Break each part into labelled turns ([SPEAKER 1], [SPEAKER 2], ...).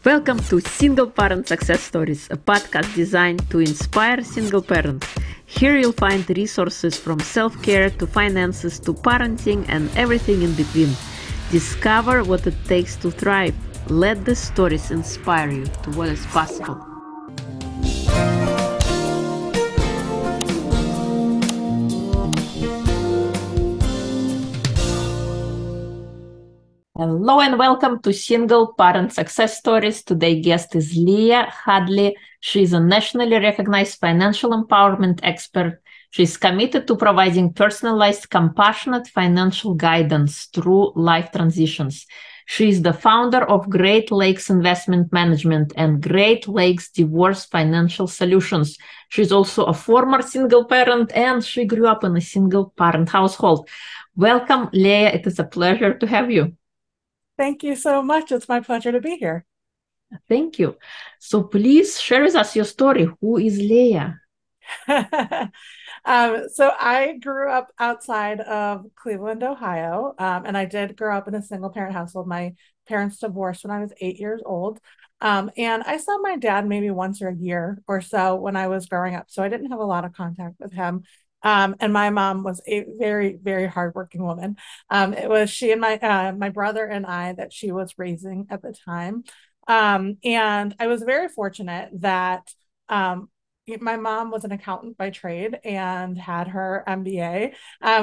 [SPEAKER 1] Welcome to Single Parent Success Stories, a podcast designed to inspire single parents. Here you'll find resources from self-care to finances to parenting and everything in between. Discover what it takes to thrive. Let the stories inspire you to what is possible. Hello and welcome to Single Parent Success Stories. Today's guest is Leah Hadley. She is a nationally recognized financial empowerment expert. She is committed to providing personalized, compassionate financial guidance through life transitions. She is the founder of Great Lakes Investment Management and Great Lakes Divorce Financial Solutions. She's also a former single parent and she grew up in a single parent household. Welcome, Leah. It is a pleasure to have you.
[SPEAKER 2] Thank you so much. It's my pleasure to be here.
[SPEAKER 1] Thank you. So please share with us your story. Who is Leah?
[SPEAKER 2] So I grew up outside of Cleveland, Ohio, and I did grow up in a single parent household. My parents divorced when I was 8 years old. And I saw my dad maybe once a year or so when I was growing up. So I didn't have a lot of contact with him. And my mom was a very, very hardworking woman. It was she and my brother and I that she was raising at the time. And I was very fortunate that my mom was an accountant by trade and had her MBA,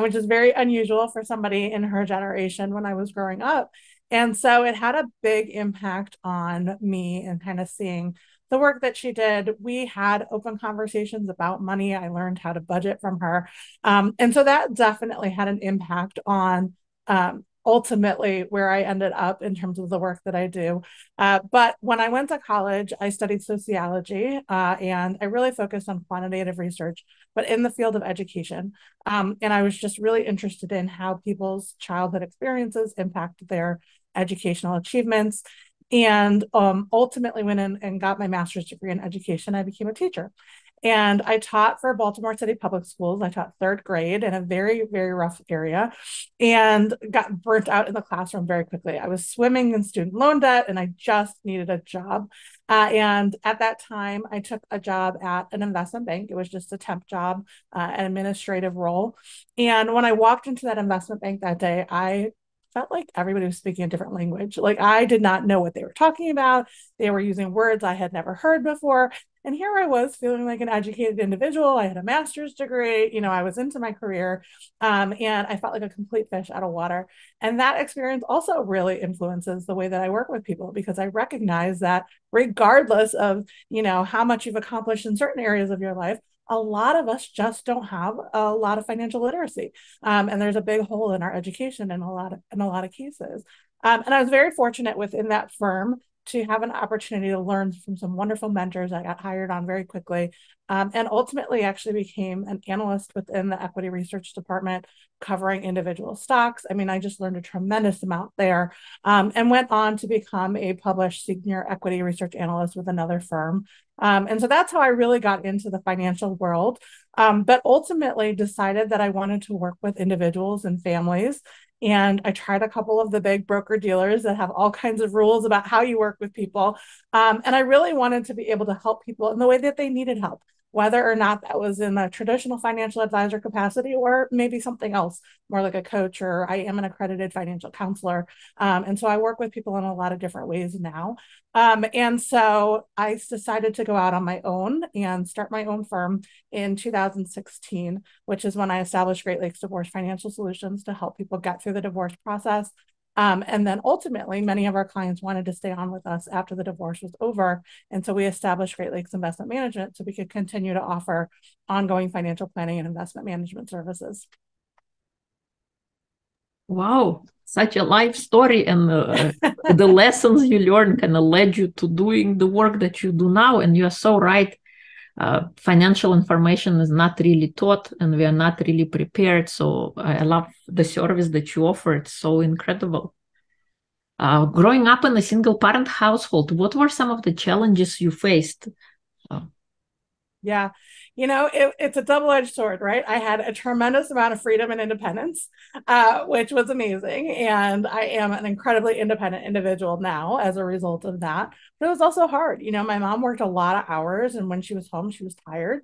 [SPEAKER 2] which is very unusual for somebody in her generation when I was growing up. And so it had a big impact on me and kind of seeing the work that she did. We had open conversations about money. I learned how to budget from her. And so that definitely had an impact on ultimately where I ended up in terms of the work that I do. But when I went to college, I studied sociology and I really focused on quantitative research, but in the field of education. And I was just really interested in how people's childhood experiences impact their educational achievements. And ultimately went in and got my master's degree in education. I became a teacher. And I taught for Baltimore City Public Schools. I taught third grade in a very, very rough area and got burnt out in the classroom very quickly. I was swimming in student loan debt and I just needed a job. And at that time, I took a job at an investment bank. It was just a temp job, an administrative role. And when I walked into that investment bank that day, I felt like everybody was speaking a different language. Like I did not know what they were talking about. They were using words I had never heard before. And here I was feeling like an educated individual. I had a master's degree, I was into my career. And I felt like a complete fish out of water. And that experience also really influences the way that I work with people because I recognize that regardless of, how much you've accomplished in certain areas of your life, a lot of us just don't have a lot of financial literacy. And there's a big hole in our education in a lot of cases. And I was very fortunate within that firm to have an opportunity to learn from some wonderful mentors. I got hired on very quickly and ultimately actually became an analyst within the equity research department covering individual stocks. I mean, I just learned a tremendous amount there and went on to become a published senior equity research analyst with another firm. And so that's how I really got into the financial world, but ultimately decided that I wanted to work with individuals and families. And I tried a couple of the big broker dealers that have all kinds of rules about how you work with people. And I really wanted to be able to help people in the way that they needed help, whether or not that was in a traditional financial advisor capacity or maybe something else, more like a coach, or I am an accredited financial counselor. And so I work with people in a lot of different ways now. And so I decided to go out on my own and start my own firm in 2016, which is when I established Great Lakes Divorce Financial Solutions to help people get through the divorce process. And then ultimately, many of our clients wanted to stay on with us after the divorce was over. And so we established Great Lakes Investment Management so we could continue to offer ongoing financial planning and investment management services.
[SPEAKER 1] Wow, such a life story, and the lessons you learned kind of led you to doing the work that you do now. And you are so right. Financial information is not really taught and we are not really prepared. So I love the service that you offer. It's so incredible. Growing up in a single parent household, what were some of the challenges you faced?
[SPEAKER 2] Yeah. It's a double-edged sword, right? I had a tremendous amount of freedom and independence, which was amazing. And I am an incredibly independent individual now as a result of that. But it was also hard. My mom worked a lot of hours, and when she was home, she was tired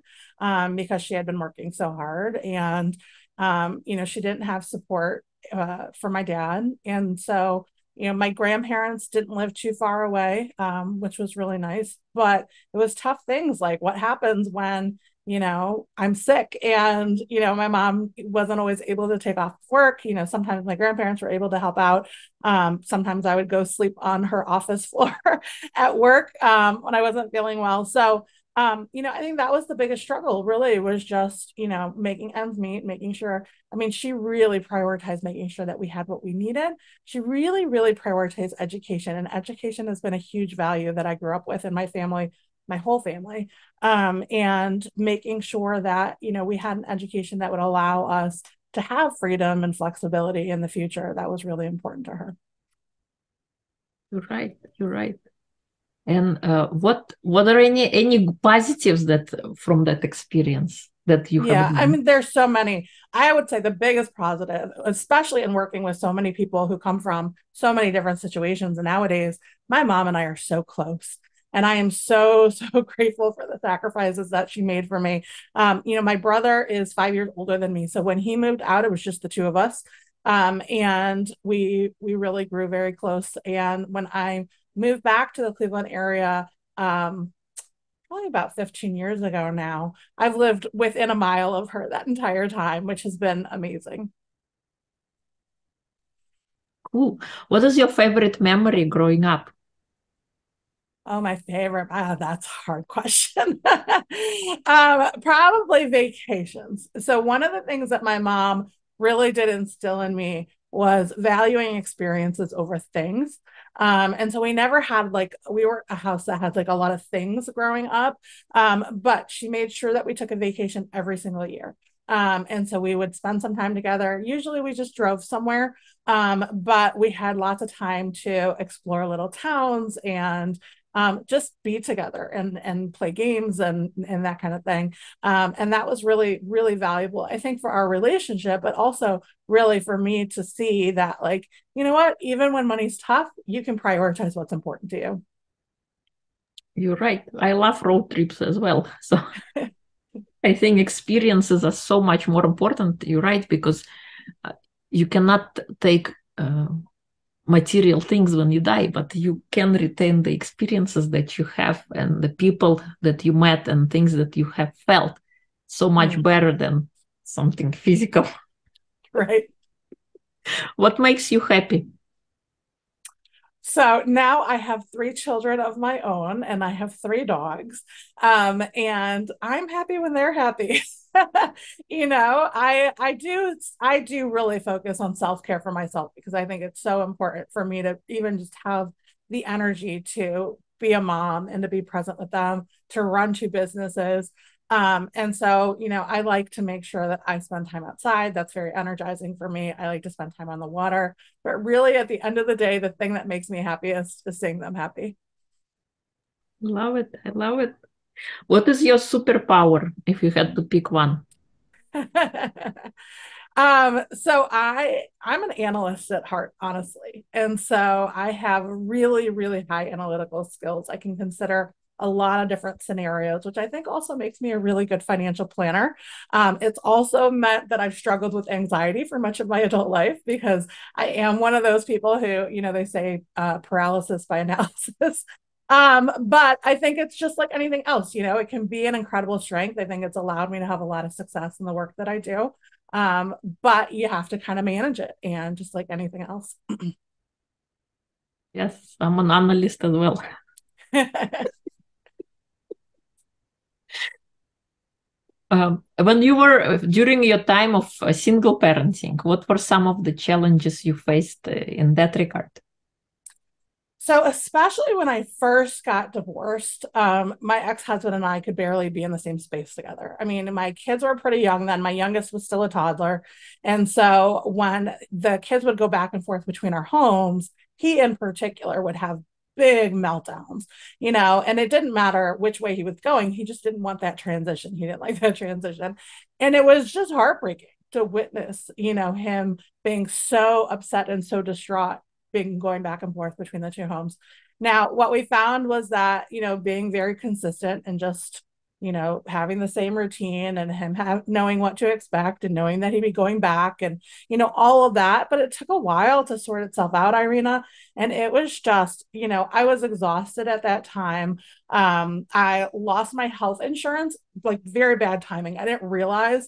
[SPEAKER 2] because she had been working so hard. And, she didn't have support for my dad. And so, my grandparents didn't live too far away, which was really nice. But it was tough things like what happens when, I'm sick and, my mom wasn't always able to take off work. Sometimes my grandparents were able to help out. Sometimes I would go sleep on her office floor at work when I wasn't feeling well. So, I think that was the biggest struggle, really, was just, making ends meet, making sure. I mean, she really prioritized making sure that we had what we needed. She really, really prioritized education, and education has been a huge value that I grew up with in my family, my whole family, and making sure that, we had an education that would allow us to have freedom and flexibility in the future. That was really important to her.
[SPEAKER 1] You're right. You're right. And what are any positives that from that experience that you have?
[SPEAKER 2] Yeah, I mean, there's so many. I would say the biggest positive, especially in working with so many people who come from so many different situations. And nowadays, my mom and I are so close. And I am so, so grateful for the sacrifices that she made for me. My brother is 5 years older than me. So when he moved out, it was just the two of us. And we really grew very close. And when I moved back to the Cleveland area, probably about 15 years ago now, I've lived within a mile of her that entire time, which has been amazing.
[SPEAKER 1] Cool. What is your favorite memory growing up?
[SPEAKER 2] Oh, my favorite. That's a hard question. Probably vacations. So one of the things that my mom really did instill in me was valuing experiences over things. And so we never had we were a house that had a lot of things growing up. But she made sure that we took a vacation every single year. And so we would spend some time together. Usually we just drove somewhere. But we had lots of time to explore little towns and just be together and play games and that kind of thing. And that was really, really valuable, I think, for our relationship, but also really for me to see that, you know what, even when money's tough, you can prioritize what's important to you.
[SPEAKER 1] You're right. I love road trips as well. So I think experiences are so much more important. You're right, because you cannot take material things when you die, but you can retain the experiences that you have and the people that you met and things that you have felt so much better than something physical.
[SPEAKER 2] Right.
[SPEAKER 1] What makes you happy?
[SPEAKER 2] So now I have 3 children of my own and I have 3 dogs. And I'm happy when they're happy. I do really focus on self-care for myself because I think it's so important for me to even just have the energy to be a mom and to be present with them, to run 2 businesses. And so, I like to make sure that I spend time outside. That's very energizing for me. I like to spend time on the water. But really, at the end of the day, the thing that makes me happiest is seeing them happy.
[SPEAKER 1] Love it. I love it. What is your superpower if you had to pick one?
[SPEAKER 2] So I'm an analyst at heart, honestly. And so I have really, really high analytical skills. I can consider a lot of different scenarios, which I think also makes me a really good financial planner. It's also meant that I've struggled with anxiety for much of my adult life because I am one of those people who, they say paralysis by analysis. But I think it's just like anything else, it can be an incredible strength. I think it's allowed me to have a lot of success in the work that I do. But you have to kind of manage it, and just like anything else.
[SPEAKER 1] Yes, I'm an analyst as well. When you were during your time of single parenting, what were some of the challenges you faced in that regard?
[SPEAKER 2] So especially when I first got divorced, my ex-husband and I could barely be in the same space together. I mean, my kids were pretty young then. My youngest was still a toddler. And so when the kids would go back and forth between our homes, he in particular would have big meltdowns, and it didn't matter which way he was going. He just didn't want that transition. He didn't like that transition. And it was just heartbreaking to witness, him being so upset and so distraught, being going back and forth between the two homes. Now, what we found was that, being very consistent and just, having the same routine and him knowing what to expect and knowing that he'd be going back and, all of that. But it took a while to sort itself out, Irina. And it was just, I was exhausted at that time. I lost my health insurance, like very bad timing. I didn't realize,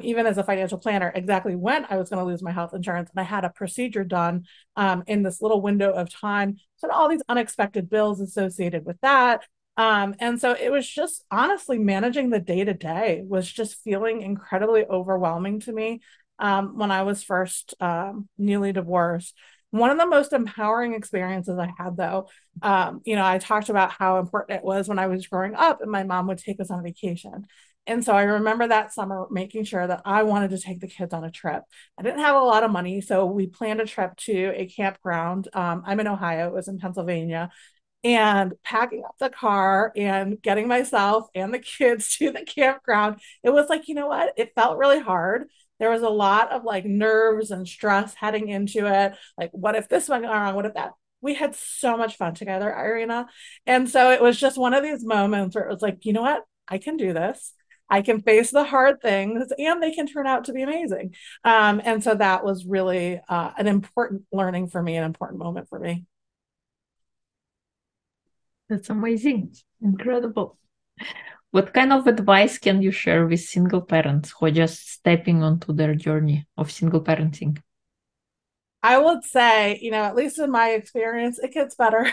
[SPEAKER 2] even as a financial planner, exactly when I was going to lose my health insurance. And I had a procedure done in this little window of time. So all these unexpected bills associated with that. And so it was just honestly managing the day to day was just feeling incredibly overwhelming to me when I was first newly divorced. One of the most empowering experiences I had, though, I talked about how important it was when I was growing up and my mom would take us on vacation. And so I remember that summer making sure that I wanted to take the kids on a trip. I didn't have a lot of money, so we planned a trip to a campground. I'm in Ohio, it was in Pennsylvania, and packing up the car and getting myself and the kids to the campground. It was like, you know what? It felt really hard. There was a lot of like nerves and stress heading into it. Like, what if this went wrong? What if that? We had so much fun together, Irina. And so it was just one of these moments where it was like, you know what? I can do this. I can face the hard things and they can turn out to be amazing. And so that was really an important learning for me, an important moment for me.
[SPEAKER 1] That's amazing. Incredible. What kind of advice can you share with single parents who are just stepping onto their journey of single parenting?
[SPEAKER 2] I would say, at least in my experience, it gets better.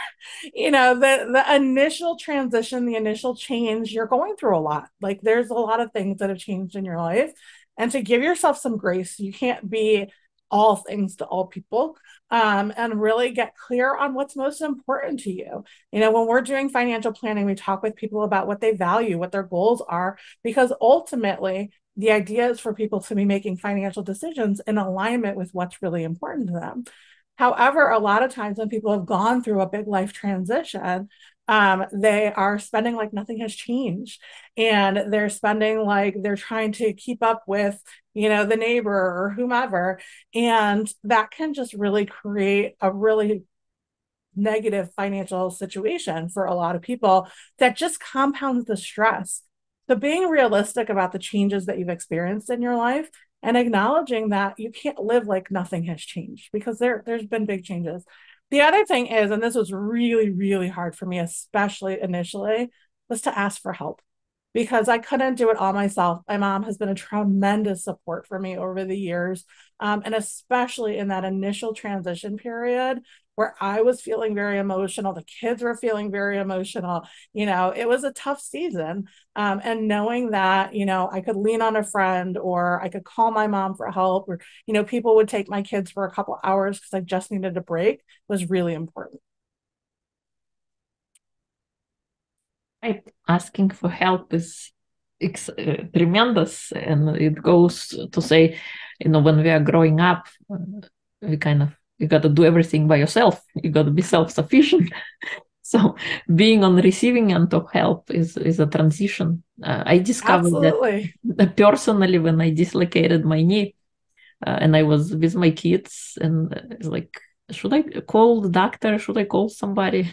[SPEAKER 2] The initial transition, the initial change, you're going through a lot. Like there's a lot of things that have changed in your life. And to give yourself some grace, you can't be all things to all people, and really get clear on what's most important to you. When we're doing financial planning, we talk with people about what they value, what their goals are, because ultimately the idea is for people to be making financial decisions in alignment with what's really important to them. However, a lot of times when people have gone through a big life transition, they are spending like nothing has changed. And they're spending like they're trying to keep up with, the neighbor or whomever. And that can just really create a really negative financial situation for a lot of people that just compounds the stress. So being realistic about the changes that you've experienced in your life and acknowledging that you can't live like nothing has changed because there's been big changes. The other thing is, and this was really, really hard for me, especially initially, was to ask for help because I couldn't do it all myself. My mom has been a tremendous support for me over the years. And especially in that initial transition period where I was feeling very emotional, the kids were feeling very emotional. It was a tough season. And knowing that, I could lean on a friend or I could call my mom for help or, people would take my kids for a couple hours because I just needed a break was really important.
[SPEAKER 1] Asking for help is tremendous, and it goes to say, when we are growing up, we you got to do everything by yourself. You got to be self-sufficient. So being on the receiving end of help is a transition. I discovered
[SPEAKER 2] Absolutely.
[SPEAKER 1] that personally when I dislocated my knee, and I was with my kids, and it's like, should I call the doctor? Should I call somebody?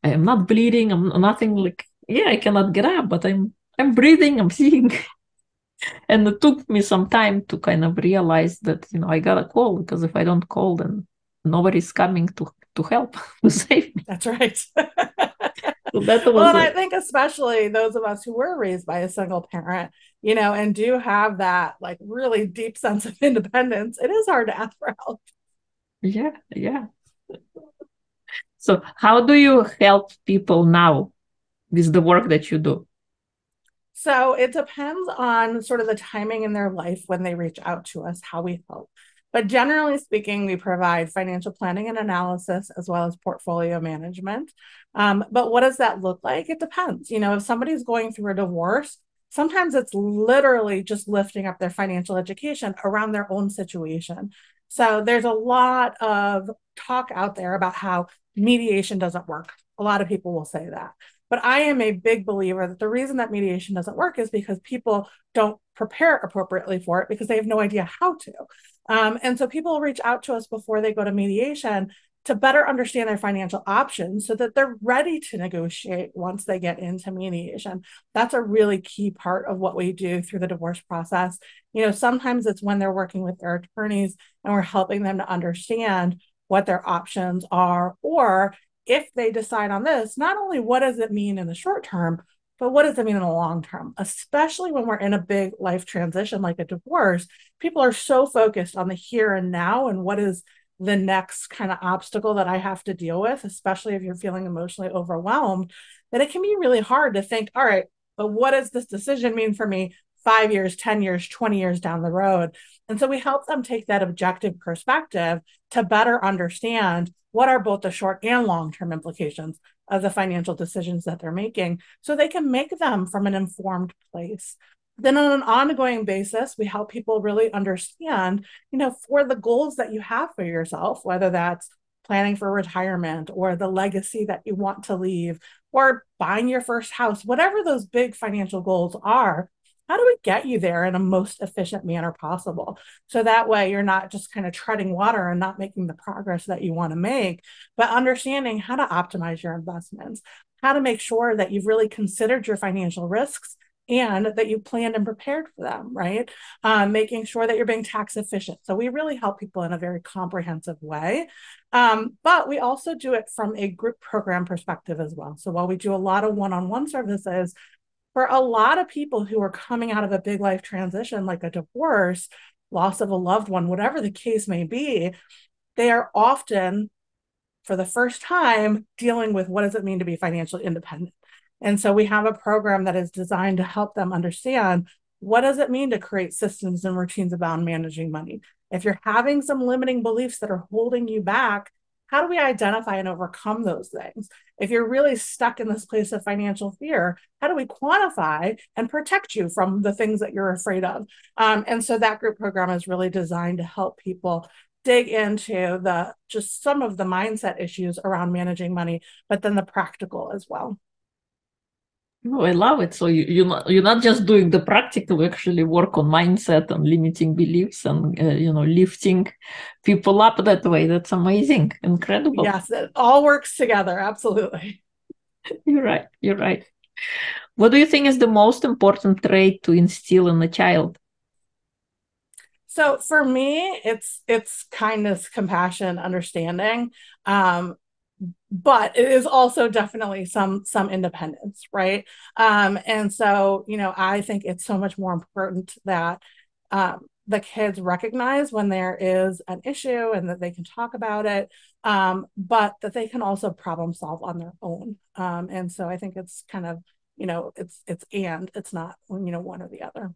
[SPEAKER 1] I am not bleeding. I'm nothing like, I cannot get up, but I'm breathing, I'm seeing. And it took me some time to kind of realize that, I gotta call, because if I don't call, then nobody's coming to help, to save me.
[SPEAKER 2] That's right.
[SPEAKER 1] So that was
[SPEAKER 2] well, and I think especially those of us who were raised by a single parent, and do have that like really deep sense of independence, it is hard to ask for help.
[SPEAKER 1] Yeah. So how do you help people now with the work that you do?
[SPEAKER 2] So it depends on sort of the timing in their life when they reach out to us, how we help. But generally speaking, we provide financial planning and analysis as well as portfolio management. But what does that look like? It depends. If somebody's going through a divorce, sometimes it's literally just lifting up their financial education around their own situation. So there's a lot of talk out there about how mediation doesn't work. A lot of people will say that. But I am a big believer that the reason that mediation doesn't work is because people don't prepare appropriately for it because they have no idea how to. And so people reach out to us before they go to mediation to better understand their financial options so that they're ready to negotiate once they get into mediation. That's a really key part of what we do through the divorce process. Sometimes it's when they're working with their attorneys and we're helping them to understand what their options are, or if they decide on this, not only what does it mean in the short term, but what does it mean in the long term, especially when we're in a big life transition like a divorce. People are so focused on the here and now and what is the next kind of obstacle that I have to deal with, especially if you're feeling emotionally overwhelmed, that it can be really hard to think, all right, but what does this decision mean for me 5 years, 10 years, 20 years down the road? And so we help them take that objective perspective to better understand what are both the short and long-term implications of the financial decisions that they're making so they can make them from an informed place. Then on an ongoing basis, we help people really understand, for the goals that you have for yourself, whether that's planning for retirement or the legacy that you want to leave or buying your first house, whatever those big financial goals are, how do we get you there in a most efficient manner possible? So that way you're not just kind of treading water and not making the progress that you want to make, but understanding how to optimize your investments, how to make sure that you've really considered your financial risks and that you planned and prepared for them, right? Making sure that you're being tax efficient. So we really help people in a very comprehensive way. But we also do it from a group program perspective as well. So while we do a lot of one-on-one services, for a lot of people who are coming out of a big life transition, like a divorce, loss of a loved one, whatever the case may be, they are often, for the first time, dealing with what does it mean to be financially independent. And so we have a program that is designed to help them understand what does it mean to create systems and routines about managing money. If you're having some limiting beliefs that are holding you back, how do we identify and overcome those things? If you're really stuck in this place of financial fear, how do we quantify and protect you from the things that you're afraid of? And so that group program is really designed to help people dig into just some of the mindset issues around managing money, but then the practical as well.
[SPEAKER 1] Oh, I love it. So you're not just doing the practical, you actually work on mindset and limiting beliefs and, lifting people up that way. That's amazing. Incredible.
[SPEAKER 2] Yes, it all works together. Absolutely.
[SPEAKER 1] You're right. You're right. What do you think is the most important trait to instill in a child?
[SPEAKER 2] So for me, it's kindness, compassion, understanding. But it is also definitely some independence, right? And so, I think it's so much more important that the kids recognize when there is an issue and that they can talk about it, but that they can also problem solve on their own. And so I think it's kind of, it's not, one or the other.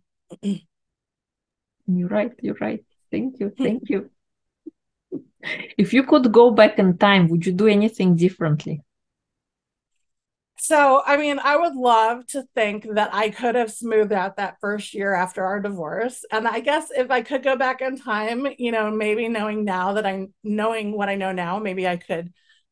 [SPEAKER 1] You're right. You're right. Thank you. Thank you. If you could go back in time, would you do anything differently?
[SPEAKER 2] So, I would love to think that I could have smoothed out that first year after our divorce. And I guess if I could go back in time, maybe knowing what I know now, maybe I could,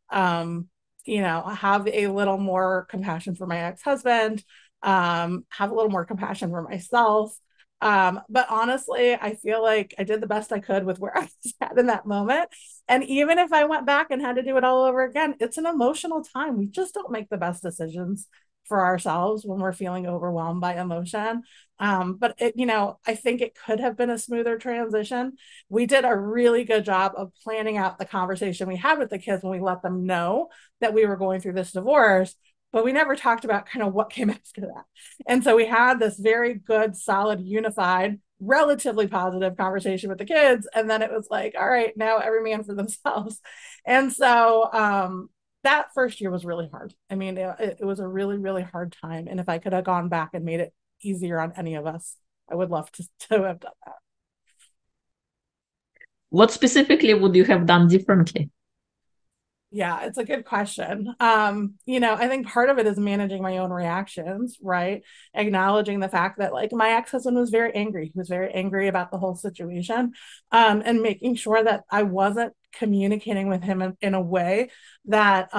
[SPEAKER 2] have a little more compassion for my ex-husband, have a little more compassion for myself. But honestly, I feel like I did the best I could with where I was at in that moment. And even if I went back and had to do it all over again, it's an emotional time. We just don't make the best decisions for ourselves when we're feeling overwhelmed by emotion. But I think it could have been a smoother transition. We did a really good job of planning out the conversation we had with the kids when we let them know that we were going through this divorce, but we never talked about kind of what came after that. And so we had this very good, solid, unified, relatively positive conversation with the kids. And then it was like, all right, now every man for themselves. And so that first year was really hard. It was a really, really hard time. And if I could have gone back and made it easier on any of us, I would love to have done that.
[SPEAKER 1] What specifically would you have done differently?
[SPEAKER 2] Yeah, it's a good question. I think part of it is managing my own reactions, right? Acknowledging the fact that like my ex-husband was very angry. He was very angry about the whole situation. And making sure that I wasn't communicating with him in a way that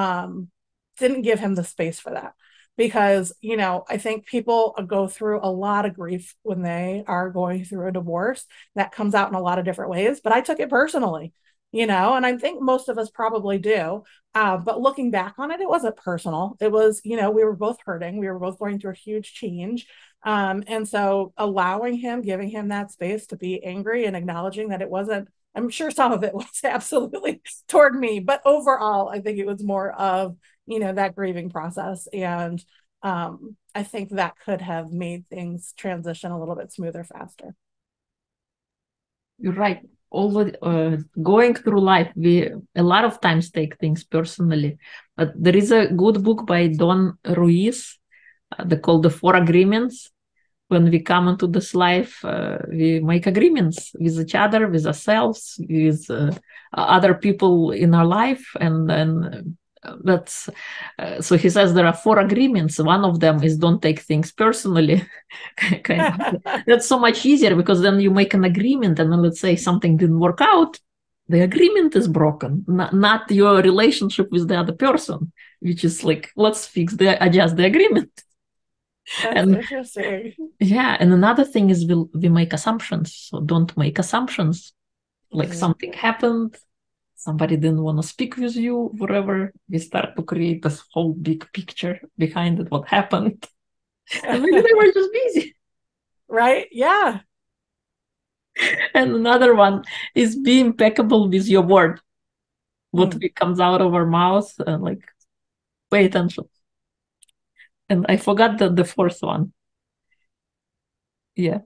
[SPEAKER 2] didn't give him the space for that. Because, I think people go through a lot of grief when they are going through a divorce. That comes out in a lot of different ways, but I took it personally. And I think most of us probably do. But looking back on it, it wasn't personal. It was, we were both hurting. We were both going through a huge change. And so allowing him, giving him that space to be angry and acknowledging that it wasn't, I'm sure some of it was absolutely toward me, but overall, I think it was more of, that grieving process. And I think that could have made things transition a little bit smoother, faster.
[SPEAKER 1] You're right. Going through life, we a lot of times take things personally. But there is a good book by Don Ruiz, they called The Four Agreements. When we come into this life, we make agreements with each other, with ourselves, with other people in our life, and then that's so he says there are four agreements. One of them is don't take things personally. Kind of. That's so much easier because then you make an agreement, and then let's say something didn't work out, the agreement is broken, not your relationship with the other person, which is like let's adjust the agreement.
[SPEAKER 2] That's
[SPEAKER 1] And
[SPEAKER 2] interesting.
[SPEAKER 1] yeah, and another thing is we make assumptions, so don't make assumptions. Like something happened, somebody didn't want to speak with you, whatever. We start to create this whole big picture behind it, what happened. And maybe they were just busy.
[SPEAKER 2] Right? Yeah.
[SPEAKER 1] And another one is be impeccable with your word. What comes out of our mouth, like pay attention. And I forgot the fourth one. Yeah.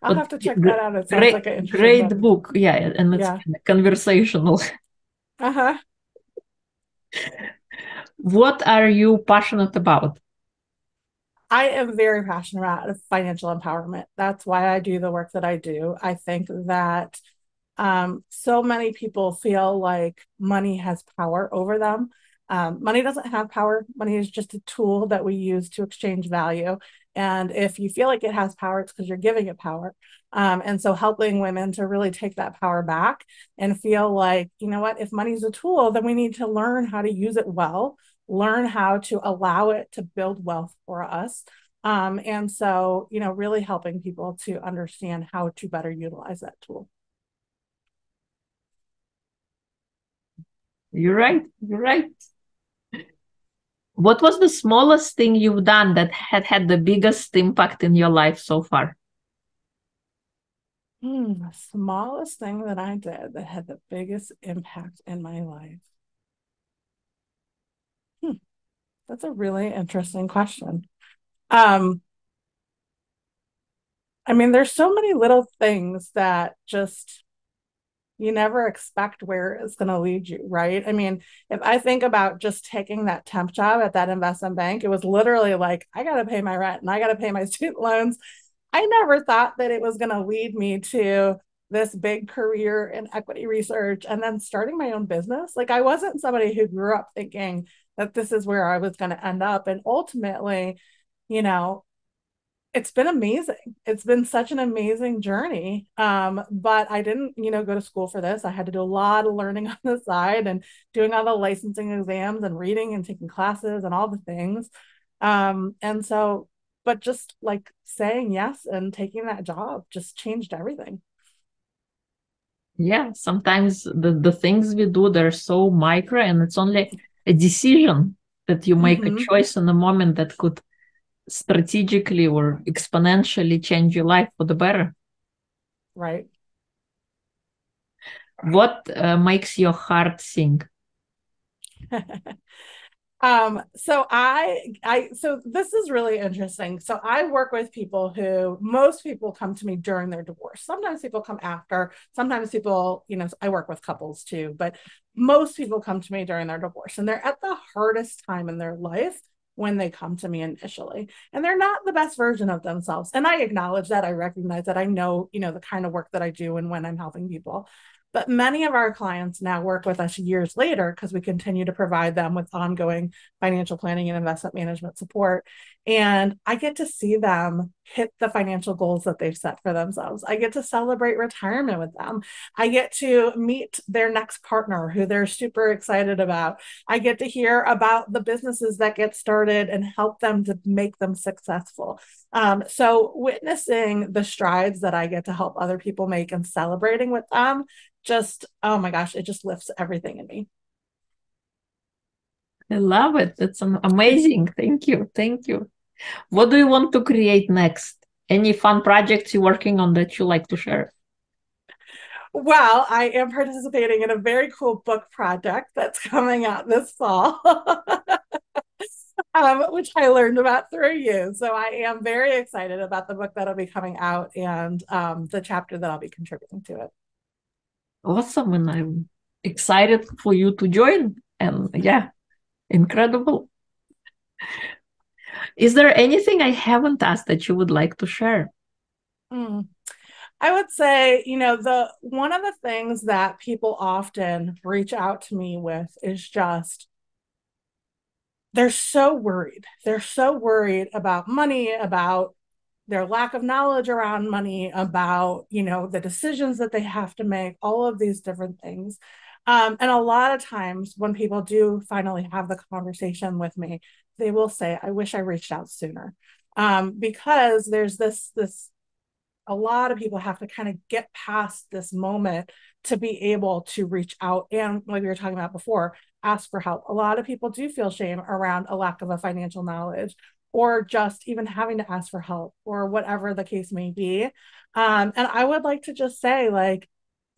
[SPEAKER 2] I'll
[SPEAKER 1] But
[SPEAKER 2] have to check that out. It sounds like an interesting
[SPEAKER 1] great
[SPEAKER 2] book.
[SPEAKER 1] book. Yeah, and it's
[SPEAKER 2] Yeah.
[SPEAKER 1] conversational.
[SPEAKER 2] Uh-huh.
[SPEAKER 1] What are you passionate about?
[SPEAKER 2] I am very passionate about financial empowerment. That's why I do the work that I do. I think that so many people feel like money has power over them. Money doesn't have power. Money is just a tool that we use to exchange value. And if you feel like it has power, it's because you're giving it power. And so helping women to really take that power back and feel like, you know what, if money is a tool, then we need to learn how to use it well, learn how to allow it to build wealth for us. And so, really helping people to understand how to better utilize that tool.
[SPEAKER 1] You're right. You're right. What was the smallest thing you've done that had the biggest impact in your life so far?
[SPEAKER 2] The smallest thing that I did that had the biggest impact in my life. That's a really interesting question. I mean, there's so many little things that just you never expect where it's going to lead you, right? I mean, if I think about just taking that temp job at that investment bank, it was literally like, I got to pay my rent and I got to pay my student loans. I never thought that it was going to lead me to this big career in equity research and then starting my own business. Like, I wasn't somebody who grew up thinking that this is where I was going to end up. And ultimately, you know, it's been amazing. It's been such an amazing journey. But I didn't, go to school for this. I had to do a lot of learning on the side and doing all the licensing exams and reading and taking classes and all the things. And so, but just like saying yes and taking that job just changed everything.
[SPEAKER 1] Yeah, sometimes the things we do, they're so micro, and it's only a decision that you make a choice in a moment that could strategically or exponentially change your life for the better.
[SPEAKER 2] Right.
[SPEAKER 1] What makes your heart sing?
[SPEAKER 2] So this is really interesting. So I work with people who most people come to me during their divorce. Sometimes people come after, sometimes people, I work with couples too, but most people come to me during their divorce and they're at the hardest time in their life when they come to me initially. And they're not the best version of themselves. And I acknowledge that, I recognize that, I know, the kind of work that I do and when I'm helping people. But many of our clients now work with us years later because we continue to provide them with ongoing financial planning and investment management support. And I get to see them hit the financial goals that they've set for themselves. I get to celebrate retirement with them. I get to meet their next partner who they're super excited about. I get to hear about the businesses that get started and help them to make them successful. So witnessing the strides that I get to help other people make and celebrating with them, just, oh my gosh, it just lifts everything in me.
[SPEAKER 1] I love it. It's amazing. Thank you. Thank you. What do you want to create next? Any fun projects you're working on that you like to share?
[SPEAKER 2] Well, I am participating in a very cool book project that's coming out this fall, which I learned about through you. So I am very excited about the book that'll be coming out and the chapter that I'll be contributing to it.
[SPEAKER 1] Awesome. And I'm excited for you to join. And yeah, incredible. Is there anything I haven't asked that you would like to share?
[SPEAKER 2] I would say, the one of the things that people often reach out to me with is just they're so worried. They're so worried about money, about their lack of knowledge around money, about, the decisions that they have to make, all of these different things. And a lot of times when people do finally have the conversation with me, they will say, I wish I reached out sooner. Because there's this a lot of people have to kind of get past this moment to be able to reach out and, like we were talking about before, ask for help. A lot of people do feel shame around a lack of a financial knowledge or just even having to ask for help or whatever the case may be. And I would like to just say, like,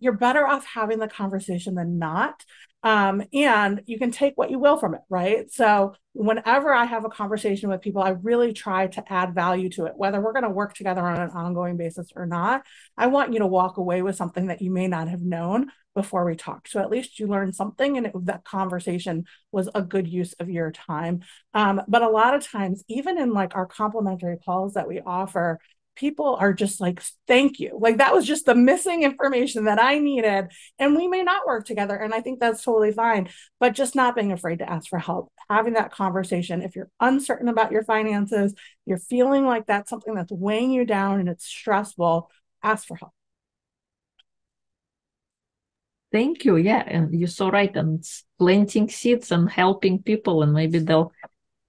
[SPEAKER 2] you're better off having the conversation than not. And you can take what you will from it, right? So whenever I have a conversation with people, I really try to add value to it, whether we're going to work together on an ongoing basis or not. I want you to walk away with something that you may not have known before we talked. So at least you learned something and that conversation was a good use of your time. But a lot of times, even in like our complimentary calls that we offer, people are just like, thank you. Like that was just the missing information that I needed. And we may not work together. And I think that's totally fine. But just not being afraid to ask for help, having that conversation. If you're uncertain about your finances, you're feeling like that's something that's weighing you down and it's stressful, ask for help.
[SPEAKER 1] Thank you. Yeah. And you're so right. And it's planting seeds and helping people, and maybe they'll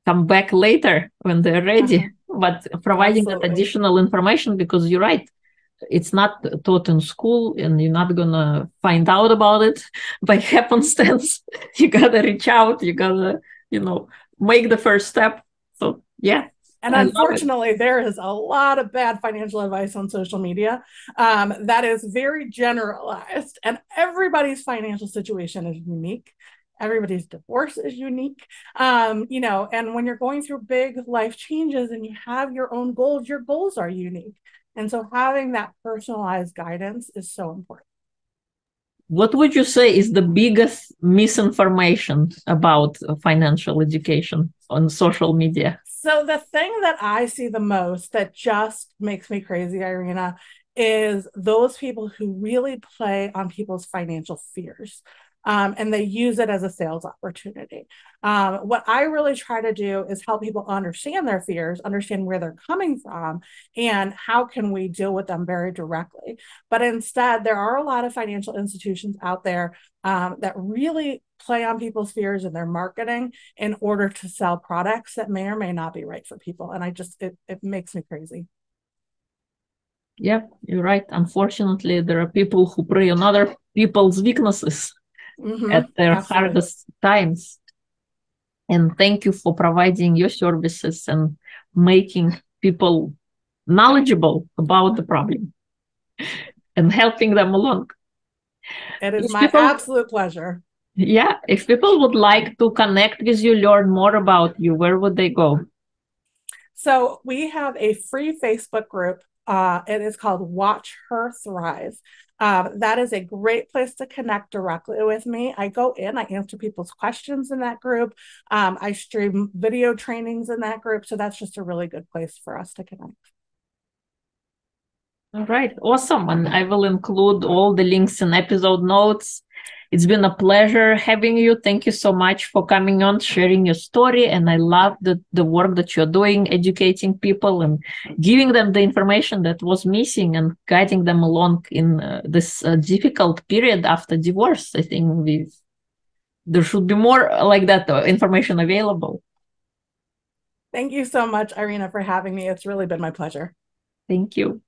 [SPEAKER 1] come back later when they're ready. But providing that additional information, because you're right, it's not taught in school and you're not gonna find out about it by happenstance. You gotta reach out, you gotta, make the first step. So yeah.
[SPEAKER 2] And unfortunately, there is a lot of bad financial advice on social media that is very generalized, and everybody's financial situation is unique. Everybody's divorce is unique. And when you're going through big life changes and you have your own goals, your goals are unique. And so having that personalized guidance is so important.
[SPEAKER 1] What would you say is the biggest misinformation about financial education on social media?
[SPEAKER 2] So the thing that I see the most that just makes me crazy, Irina, is those people who really play on people's financial fears. And they use it as a sales opportunity. What I really try to do is help people understand their fears, understand where they're coming from, and how can we deal with them very directly. But instead, there are a lot of financial institutions out there that really play on people's fears in their marketing in order to sell products that may or may not be right for people. And it makes me crazy.
[SPEAKER 1] Yeah, you're right. Unfortunately, there are people who prey on other people's weaknesses at their hardest times. And thank you for providing your services and making people knowledgeable about the problem and helping them along.
[SPEAKER 2] It is my absolute pleasure.
[SPEAKER 1] Yeah, if people would like to connect with you, learn more about you, where would they go?
[SPEAKER 2] So we have a free Facebook group. It is called Watch Her Thrive. That is a great place to connect directly with me. I go in, I answer people's questions in that group. I stream video trainings in that group. So that's just a really good place for us to connect.
[SPEAKER 1] All right, awesome. And I will include all the links in episode notes. It's been a pleasure having you. Thank you so much for coming on, sharing your story. And I love the work that you're doing, educating people and giving them the information that was missing and guiding them along in this difficult period after divorce. I think there should be more like that information available.
[SPEAKER 2] Thank you so much, Irina, for having me. It's really been my pleasure.
[SPEAKER 1] Thank you.